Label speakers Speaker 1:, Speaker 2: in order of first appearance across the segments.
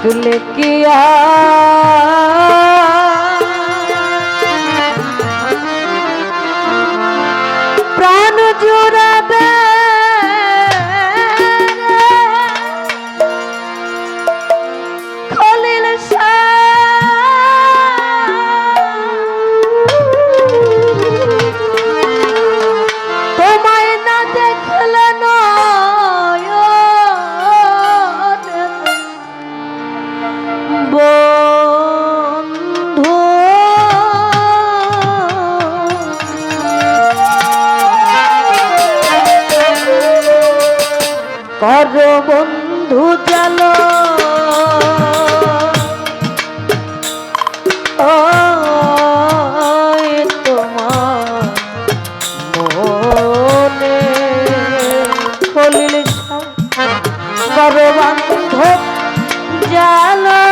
Speaker 1: ডাকলে কি প্রাণ জুড়াবে খলিল তোমায় না দেখলে বন্ধু কর বন্ধু চলো তোমার মনে খলিল কর বন্ধু জালো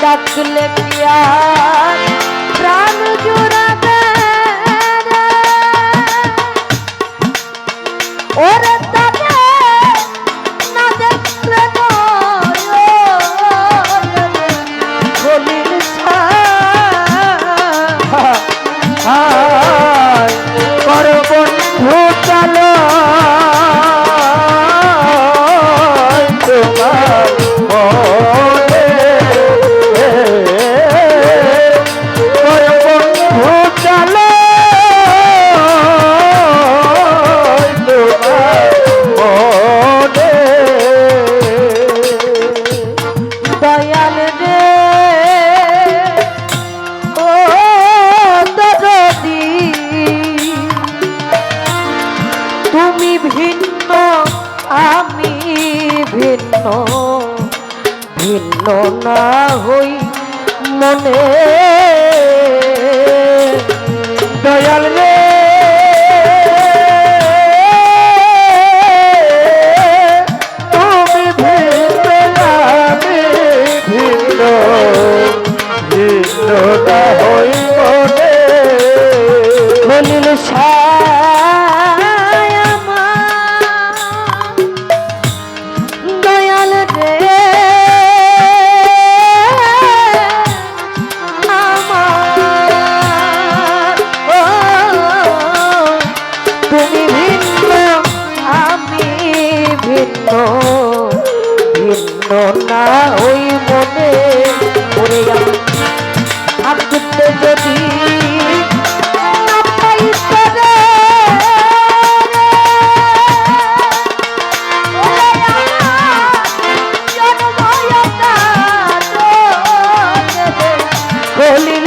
Speaker 1: ডাকলে পিয়া প্রাণ জুড়াবে ওরে তবে না দেখলে খলিল কর বন্ধু চলো তোমার ভিন্ন আমি ভিন্ন ভিন্ন না হই মনে দয়াল রে তুমি ভিন্ন আমি ভিন্ন ভিন্ন না হই মনে খলিল ভিন্ন ভিন্ন না ওই মনে পড়ে থাকতে যদি খলিল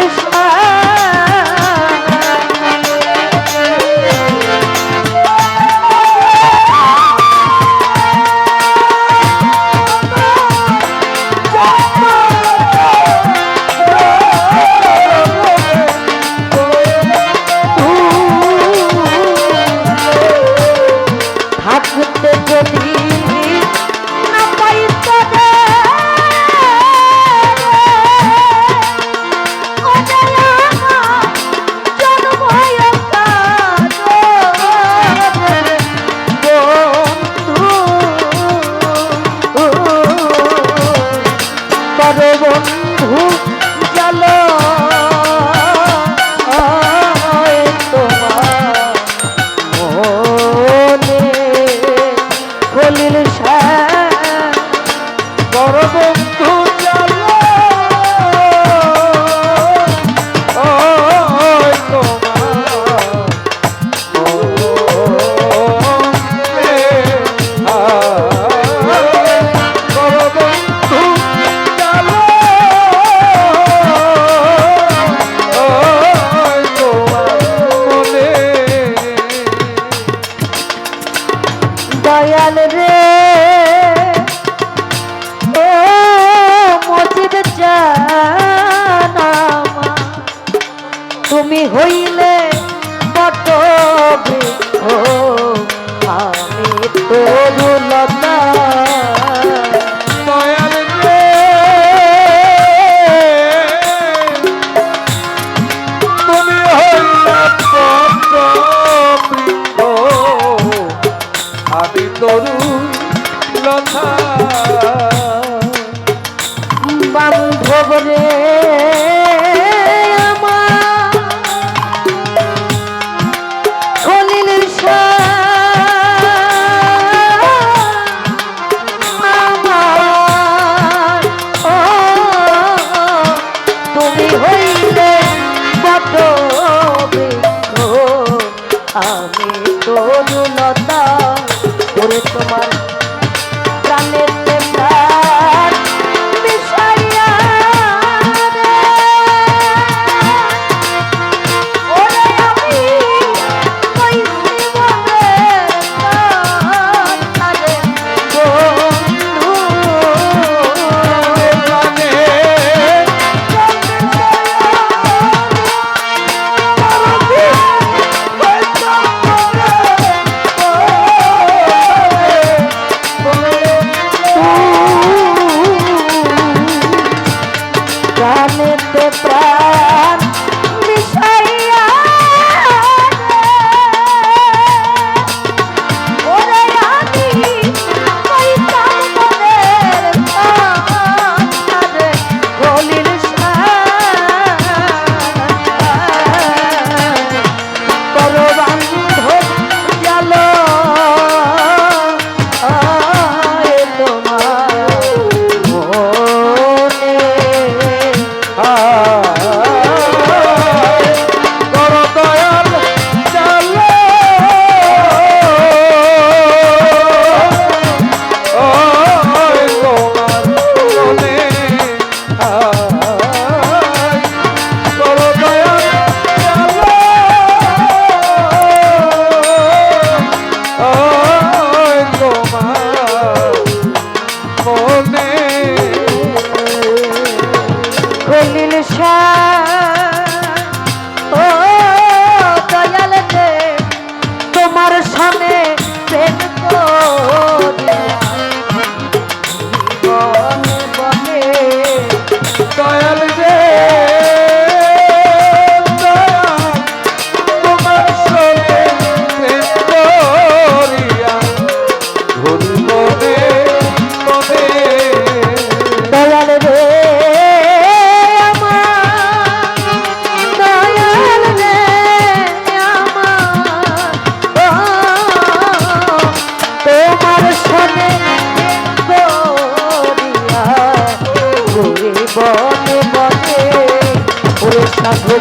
Speaker 1: বন্ধু চলো তোমার মনে খলিল বড় বন্ধু চলো দয়াল রে ও মজিদ জানা তুমি হইলে বট বৃক্ষ আমি তরুলতা দয়াল রে আমি তরুলতা ওরে তোমার প্রাণের প্রাণ মিশাইয়া রে ওরে আমি কইছি মনে তারে বন্ধু প্রাণেতে প্রাণ মিশাইয়া ওরে আমি কইতাম মনের কথারে গলির পর বান্ধব গেল খলিল শাহ ও দয়াল রে তোমার সামনে প্রেম করিয়া বনে বনে
Speaker 2: দয়াল রে তোমার সঙ্গে প্রেম করিয়া ঘুরি বনে বনে
Speaker 1: দয়াল রে তোমার সনে করিয়া বনে বনে ওরে সাধু